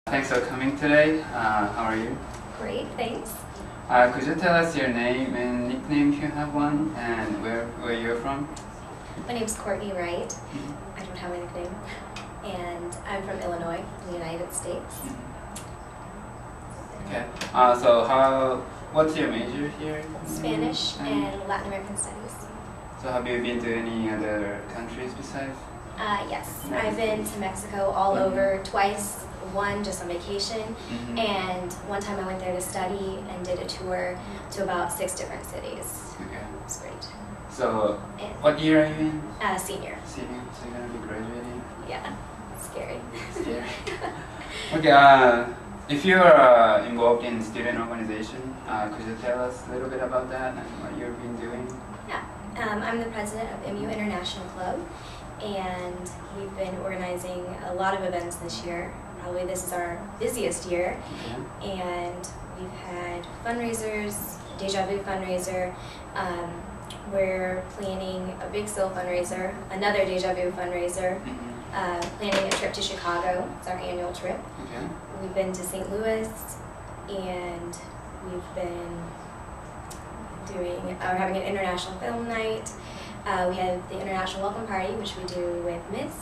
Thanks for coming today. How are you? Great, thanks. Could you tell us your name and nickname if you have one, and where you're from? My name's Courtney, right? I don't have a nickname. And I'm from Illinois, in the United States. Okay. What's your major here? Spanish and Latin American Studies. So have you been to any other countries besides? Yes, I've been to Mexico all over twice. One just on vacation, and one time I went there to study and did a tour to about 6 different cities. Okay. It was great. So, what year are you in? Senior. Senior. So you're gonna be graduating. Yeah, scary. Scary. Okay. If you're involved in student organization, could you tell us a little bit about that and what you've been doing? Yeah, I'm the president of MU International Club, and we've been organizing a lot of events this year. Probably this is our busiest year, and we've had fundraisers, Deja Vu fundraiser. We're planning a Big Still fundraiser, another Deja Vu fundraiser, planning a trip to Chicago. It's our annual trip. Okay. We've been to St. Louis, and we've been we're having an international film night. We have the international welcome party, which we do with MISC.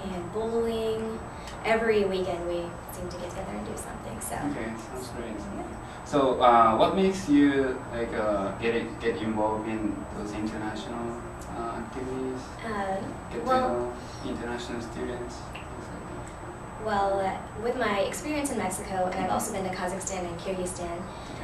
And bowling. Every weekend we seem to get together and do something. So. Okay, sounds great. So, what makes you get involved in those international activities? Get to know international students. Well, with my experience in Mexico, and I've also been to Kazakhstan and Kyrgyzstan,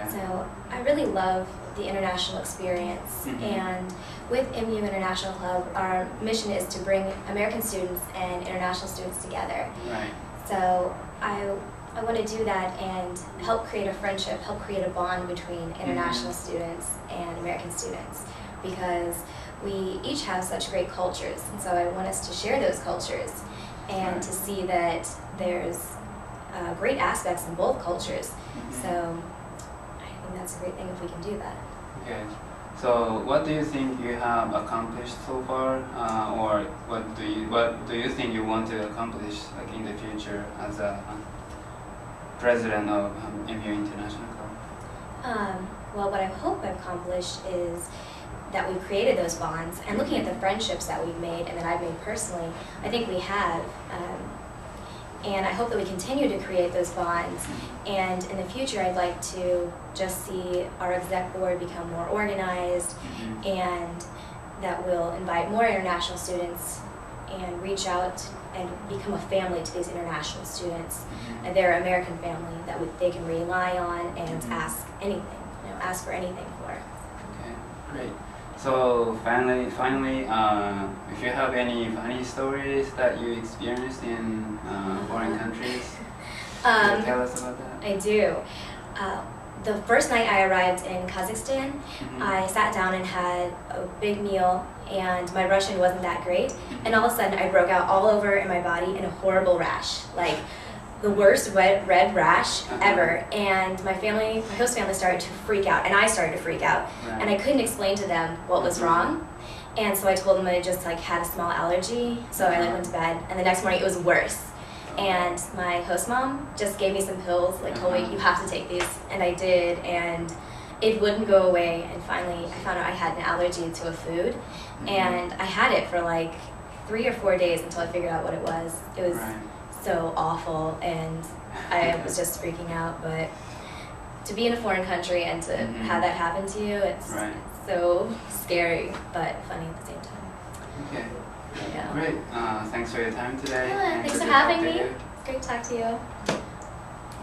so I really love the international experience. And with MU International Club, our mission is to bring American students and international students together. Right. So I want to do that and help create a friendship, help create a bond between international students and American students, because we each have such great cultures, and so I want us to share those cultures and to see that there's great aspects in both cultures. So I think that's a great thing if we can do that. Okay. So what do you think you have accomplished so far, or what do you think you want to accomplish in the future as a president of MU International Club? Well, what I hope I've accomplished is that we've created those bonds, and looking at the friendships that we've made and that I've made personally, I think we have. And I hope that we continue to create those bonds. And in the future, I'd like to just see our exec board become more organized, and that we'll invite more international students and reach out and become a family to these international students. And they're an American family that they can rely on and ask anything, ask for anything for. Okay, great. So finally, if you have any funny stories that you experienced in foreign countries, can you tell us about that? I do. The first night I arrived in Kazakhstan, I sat down and had a big meal, and my Russian wasn't that great, and all of a sudden I broke out all over in my body in a horrible rash, like the worst red rash ever. And my host family started to freak out, and I started to freak out, and I couldn't explain to them what was wrong. And so I told them I just had a small allergy, so I went to bed, and the next morning it was worse. And my host mom just gave me some pills, told me, you have to take these, and I did, and it wouldn't go away. And finally I found out I had an allergy to a food, and I had it for 3 or 4 days until I figured out what it was. It was so awful, and I was just freaking out. But to be in a foreign country and to have that happen to you, it's so scary but funny at the same time. Okay. Yeah. Great. Thanks for your time today. Thanks for having me. It's great to talk to you.